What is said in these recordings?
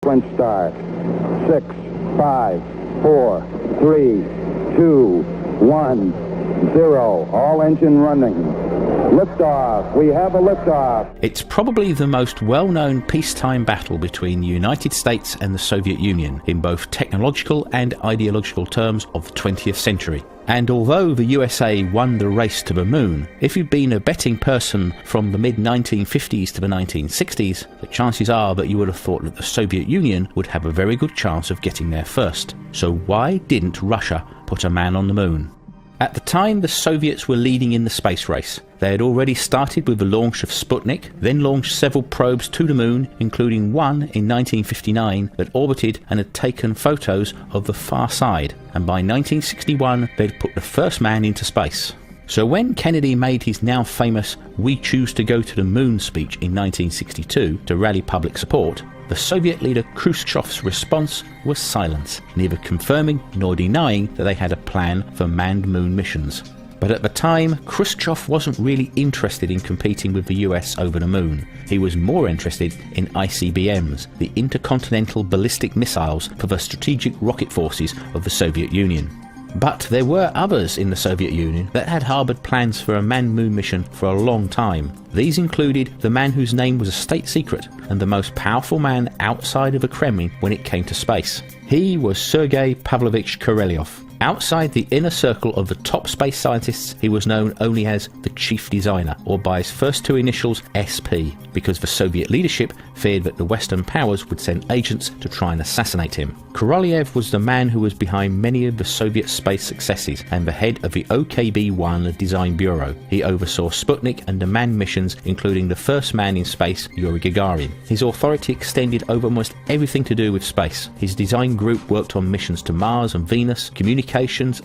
sequence start. 6, 5, 4, 3, 2, 1, 0. All engine running. Liftoff. We have a liftoff. It's probably the most well-known peacetime battle between the United States and the Soviet Union in both technological and ideological terms of the 20th century. And although the USA won the race to the moon, if you'd been a betting person from the mid-1950s to the 1960s, the chances are that you would have thought that the Soviet Union would have a very good chance of getting there first. So why didn't Russia put a man on the moon? At the time, the Soviets were leading in the space race. They had already started with the launch of Sputnik, then launched several probes to the moon, including one in 1959 that orbited and had taken photos of the far side, and by 1961 they'd put the first man into space. So when Kennedy made his now famous "We choose to go to the moon" speech in 1962 to rally public support, the Soviet leader Khrushchev's response was silence, neither confirming nor denying that they had a plan for manned moon missions. But at the time, Khrushchev wasn't really interested in competing with the US over the moon. He was more interested in ICBMs, the intercontinental ballistic missiles for the strategic rocket forces of the Soviet Union. But there were others in the Soviet Union that had harboured plans for a manned moon mission for a long time. These included the man whose name was a state secret and the most powerful man outside of the Kremlin when it came to space. He was Sergei Pavlovich Korolev. Outside the inner circle of the top space scientists, he was known only as the Chief Designer, or by his first two initials SP, because the Soviet leadership feared that the Western powers would send agents to try and assassinate him. Korolev was the man who was behind many of the Soviet space successes and the head of the OKB-1 Design Bureau. He oversaw Sputnik and the manned missions, including the first man in space, Yuri Gagarin. His authority extended over almost everything to do with space. His design group worked on missions to Mars and Venus, communications,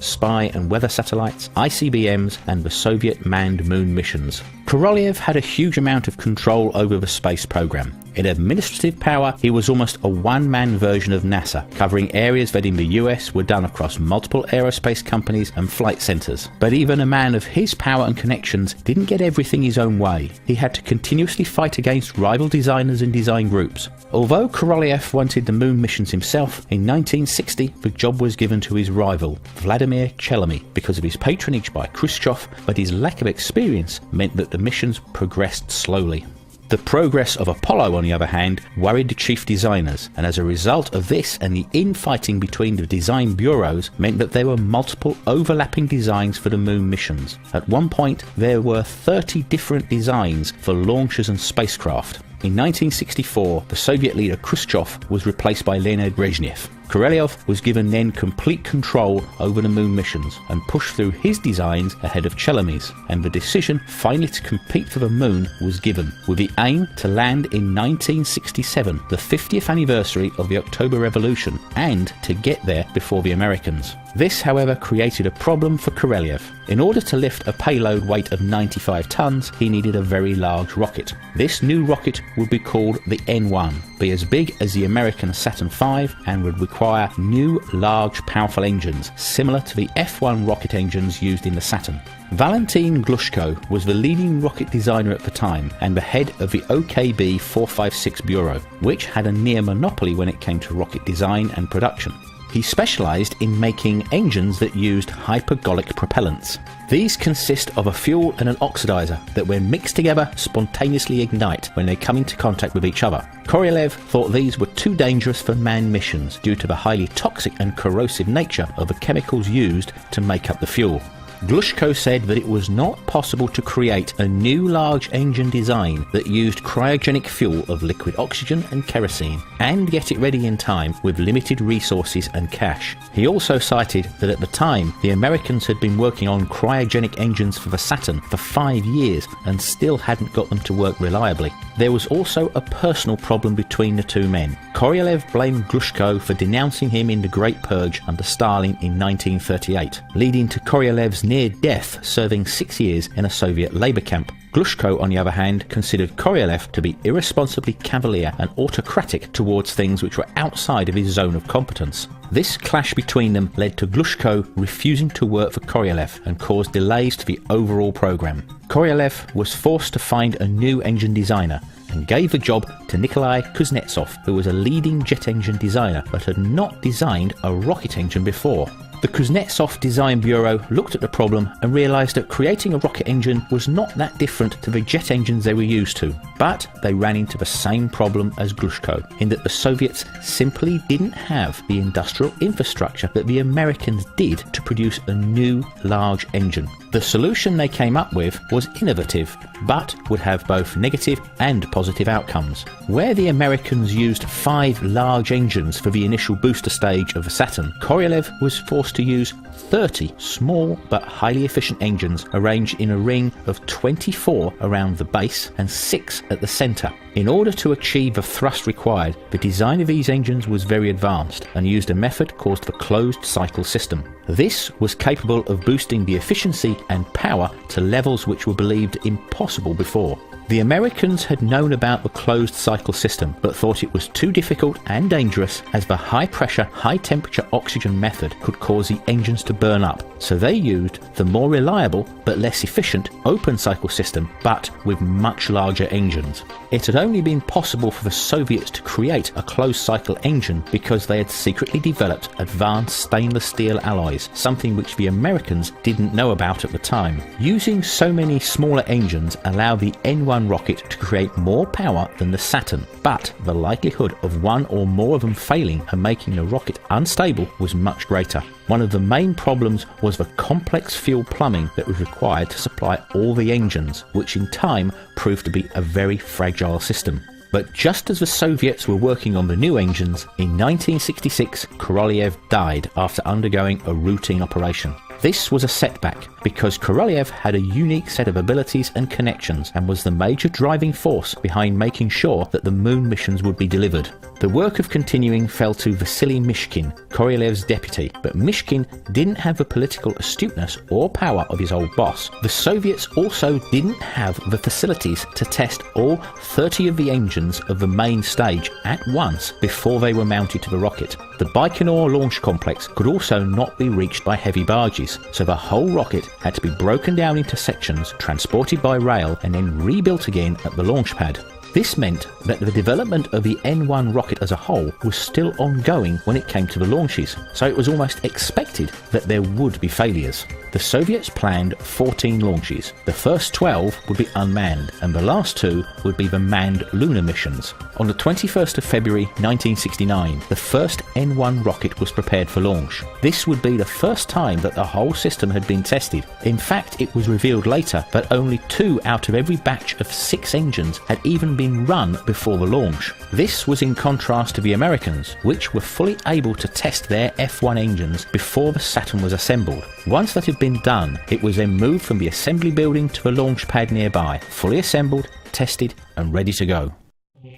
spy and weather satellites, ICBMs, and the Soviet manned moon missions. Korolev had a huge amount of control over the space program. In administrative power, he was almost a one-man version of NASA, covering areas that in the US were done across multiple aerospace companies and flight centres. But even a man of his power and connections didn't get everything his own way. He had to continuously fight against rival designers and design groups. Although Korolev wanted the moon missions himself, in 1960 the job was given to his rival, Vladimir Chelomey, because of his patronage by Khrushchev, but his lack of experience meant that the missions progressed slowly. The progress of Apollo, on the other hand, worried the chief designers, and as a result of this and the infighting between the design bureaus meant that there were multiple overlapping designs for the moon missions. At one point, there were 30 different designs for launchers and spacecraft. In 1964, the Soviet leader Khrushchev was replaced by Leonid Brezhnev. Korolev was given then complete control over the moon missions and pushed through his designs ahead of Chelomey's, and the decision finally to compete for the moon was given, with the aim to land in 1967, the 50th anniversary of the October Revolution, and to get there before the Americans. This, however, created a problem for Korolev. In order to lift a payload weight of 95 tons, he needed a very large rocket. This new rocket would be called the N-1, be as big as the American Saturn V, and would require new, large, powerful engines, similar to the F-1 rocket engines used in the Saturn. Valentin Glushko was the leading rocket designer at the time and the head of the OKB 456 Bureau, which had a near monopoly when it came to rocket design and production. He specialised in making engines that used hypergolic propellants. These consist of a fuel and an oxidizer that, when mixed together, spontaneously ignite when they come into contact with each other. Korolev thought these were too dangerous for manned missions due to the highly toxic and corrosive nature of the chemicals used to make up the fuel. Glushko said that it was not possible to create a new large engine design that used cryogenic fuel of liquid oxygen and kerosene and get it ready in time with limited resources and cash. He also cited that at the time the Americans had been working on cryogenic engines for the Saturn for 5 years and still hadn't got them to work reliably. There was also a personal problem between the two men. Korolev blamed Glushko for denouncing him in the Great Purge under Stalin in 1938, leading to Korolev's near death serving 6 years in a Soviet labour camp. Glushko, on the other hand, considered Korolev to be irresponsibly cavalier and autocratic towards things which were outside of his zone of competence. This clash between them led to Glushko refusing to work for Korolev and caused delays to the overall programme. Korolev was forced to find a new engine designer, and gave the job to Nikolai Kuznetsov, who was a leading jet engine designer but had not designed a rocket engine before. The Kuznetsov Design Bureau looked at the problem and realised that creating a rocket engine was not that different to the jet engines they were used to. But they ran into the same problem as Glushko, in that the Soviets simply didn't have the industrial infrastructure that the Americans did to produce a new large engine. The solution they came up with was innovative, but would have both negative and positive outcomes. Where the Americans used 5 large engines for the initial booster stage of the Saturn, Korolev was forced to use 30 small but highly efficient engines arranged in a ring of 24 around the base and 6 at the centre. In order to achieve the thrust required, the design of these engines was very advanced and used a method called the closed cycle system. This was capable of boosting the efficiency and power to levels which were believed impossible before. The Americans had known about the closed cycle system, but thought it was too difficult and dangerous, as the high pressure, high temperature oxygen method could cause the engines to burn up. So they used the more reliable but less efficient open cycle system, but with much larger engines. It had only been possible for the Soviets to create a closed cycle engine because they had secretly developed advanced stainless steel alloys, something which the Americans didn't know about at the time. Using so many smaller engines allowed the N-1 rocket to create more power than the Saturn, but the likelihood of one or more of them failing and making the rocket unstable was much greater. One of the main problems was the complex fuel plumbing that was required to supply all the engines, which in time proved to be a very fragile system. But just as the Soviets were working on the new engines, in 1966 Korolev died after undergoing a routine operation. This was a setback because Korolev had a unique set of abilities and connections and was the major driving force behind making sure that the moon missions would be delivered. The work of continuing fell to Vasily Mishkin, Korolev's deputy, but Mishkin didn't have the political astuteness or power of his old boss. The Soviets also didn't have the facilities to test all 30 of the engines of the main stage at once before they were mounted to the rocket. The Baikonur launch complex could also not be reached by heavy barges, so the whole rocket had to be broken down into sections, transported by rail, and then rebuilt again at the launch pad. This meant that the development of the N-1 rocket as a whole was still ongoing when it came to the launches, so it was almost expected that there would be failures. The Soviets planned 14 launches. The first 12 would be unmanned, and the last 2 would be the manned lunar missions. On the 21st of February 1969, the first N-1 rocket was prepared for launch. This would be the first time that the whole system had been tested. In fact, it was revealed later that only 2 out of every batch of 6 engines had even been run before the launch. This was in contrast to the Americans, which were fully able to test their F-1 engines before the Saturn was assembled. Once that had been done, it was then moved from the assembly building to the launch pad nearby, fully assembled, tested and ready to go.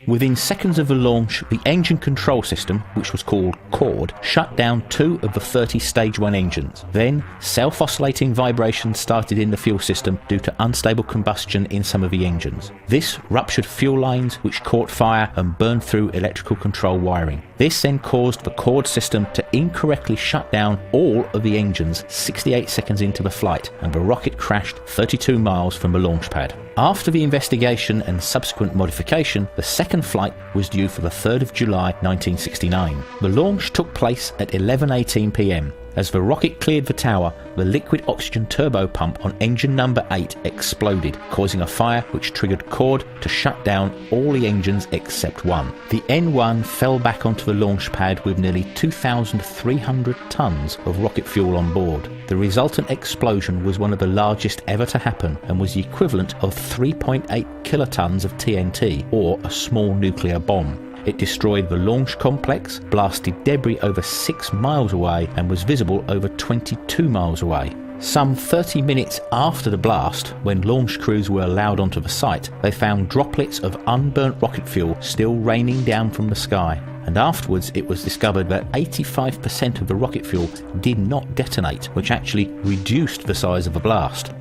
Within seconds of the launch, the engine control system, which was called CHORD, shut down 2 of the 30 Stage 1 engines. Then, self-oscillating vibrations started in the fuel system due to unstable combustion in some of the engines. This ruptured fuel lines, which caught fire and burned through electrical control wiring. This then caused the CHORD system to incorrectly shut down all of the engines 68 seconds into the flight, and the rocket crashed 32 miles from the launch pad. After the investigation and subsequent modification, the second flight was due for the 3rd of July 1969. The launch took place at 11:18 p.m. As the rocket cleared the tower, the liquid oxygen turbo pump on engine number 8 exploded, causing a fire which triggered CHORD to shut down all the engines except one. The N-1 fell back onto the launch pad with nearly 2,300 tons of rocket fuel on board. The resultant explosion was one of the largest ever to happen and was the equivalent of 3.8 kilotons of TNT, or a small nuclear bomb. It destroyed the launch complex, blasted debris over 6 miles away, and was visible over 22 miles away. Some 30 minutes after the blast, when launch crews were allowed onto the site, they found droplets of unburnt rocket fuel still raining down from the sky. And afterwards it was discovered that 85% of the rocket fuel did not detonate, which actually reduced the size of the blast.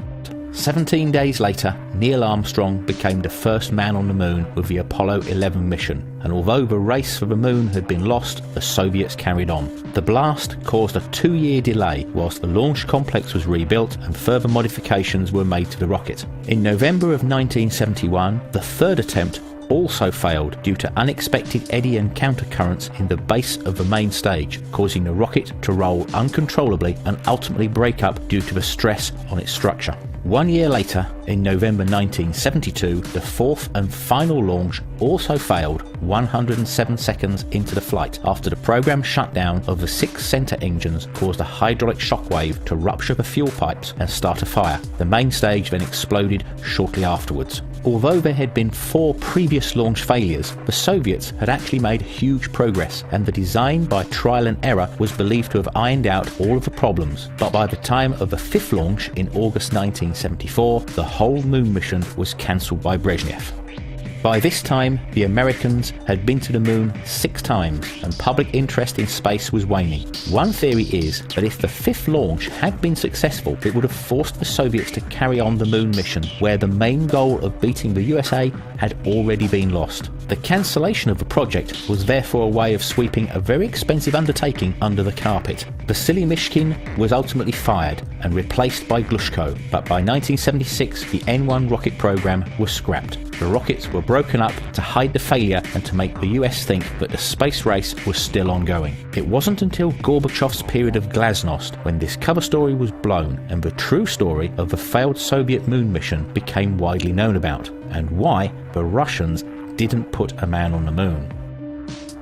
17 days later, Neil Armstrong became the first man on the moon with the Apollo 11 mission, and although the race for the moon had been lost, the Soviets carried on. The blast caused a 2-year delay whilst the launch complex was rebuilt and further modifications were made to the rocket. In November of 1971, the third attempt also failed due to unexpected eddy and countercurrents in the base of the main stage, causing the rocket to roll uncontrollably and ultimately break up due to the stress on its structure. 1 year later, in November 1972, the fourth and final launch also failed 107 seconds into the flight after the program shutdown of the 6 center engines caused a hydraulic shockwave to rupture the fuel pipes and start a fire. The main stage then exploded shortly afterwards. Although there had been 4 previous launch failures, the Soviets had actually made huge progress, and the design by trial and error was believed to have ironed out all of the problems. But by the time of the 5th launch in August 1974, the whole moon mission was cancelled by Brezhnev. By this time, the Americans had been to the moon 6 times, and public interest in space was waning. One theory is that if the 5th launch had been successful, it would have forced the Soviets to carry on the moon mission, where the main goal of beating the USA had already been lost. The cancellation of the project was therefore a way of sweeping a very expensive undertaking under the carpet. Vasily Mishkin was ultimately fired and replaced by Glushko, but by 1976 the N-1 rocket program was scrapped. The rockets were broken up to hide the failure and to make the US think that the space race was still ongoing. It wasn't until Gorbachev's period of glasnost when this cover story was blown and the true story of the failed Soviet moon mission became widely known about, and why the Russians didn't put a man on the moon.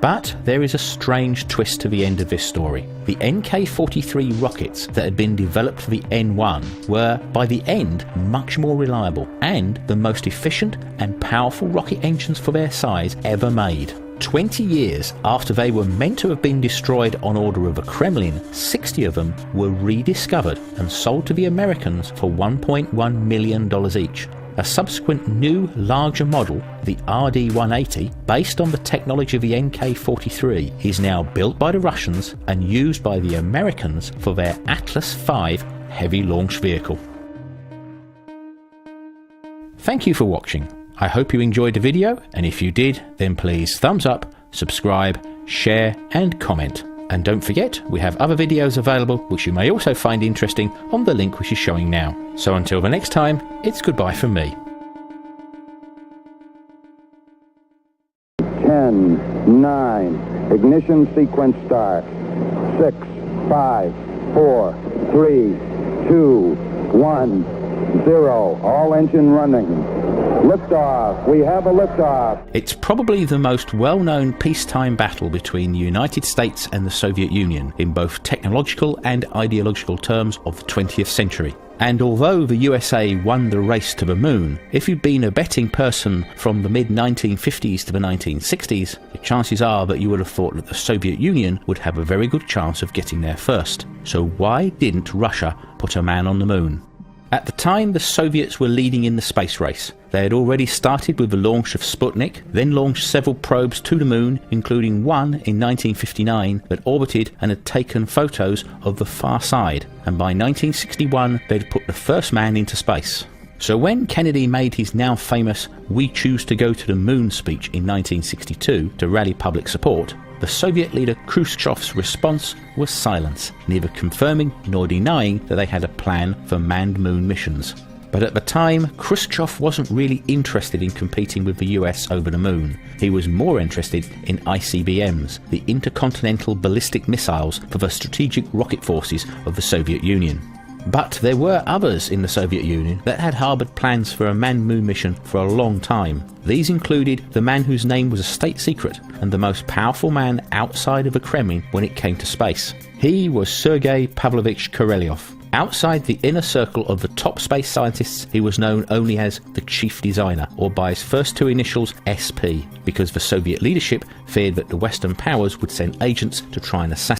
But there is a strange twist to the end of this story. The NK-43 rockets that had been developed for the N-1 were, by the end, much more reliable and the most efficient and powerful rocket engines for their size ever made. 20 years after they were meant to have been destroyed on order of the Kremlin, 60 of them were rediscovered and sold to the Americans for $1.1 million each. A subsequent new, larger model, the RD-180, based on the technology of the NK-43, is now built by the Russians and used by the Americans for their Atlas V heavy launch vehicle. Thank you for watching. I hope you enjoyed the video, and if you did, then please thumbs up, subscribe, share and comment. And don't forget, we have other videos available which you may also find interesting on the link which is showing now. So until the next time, it's goodbye from me. 10, 9, ignition sequence start. 6, 5, 4, 3, 2, 1, 0. All engine running. Liftoff. We have a liftoff. It's probably the most well-known peacetime battle between the United States and the Soviet Union in both technological and ideological terms of the 20th century. And although the USA won the race to the moon, if you'd been a betting person from the mid-1950s to the 1960s, the chances are that you would have thought that the Soviet Union would have a very good chance of getting there first. So why didn't Russia put a man on the moon? At the time, the Soviets were leading in the space race. They had already started with the launch of Sputnik, then launched several probes to the moon, including one in 1959 that orbited and had taken photos of the far side, and by 1961 they'd put the first man into space. So when Kennedy made his now famous "We choose to go to the moon" speech in 1962 to rally public support, the Soviet leader Khrushchev's response was silence, neither confirming nor denying that they had a plan for manned moon missions. But at the time, Khrushchev wasn't really interested in competing with the US over the moon. He was more interested in ICBMs, the intercontinental ballistic missiles for the strategic rocket forces of the Soviet Union. But there were others in the Soviet Union that had harboured plans for a manned moon mission for a long time. These included the man whose name was a state secret and the most powerful man outside of the Kremlin when it came to space. He was Sergei Pavlovich Korolev. Outside the inner circle of the top space scientists, he was known only as the chief designer, or by his first 2 initials, SP, because the Soviet leadership feared that the Western powers would send agents to try and assassinate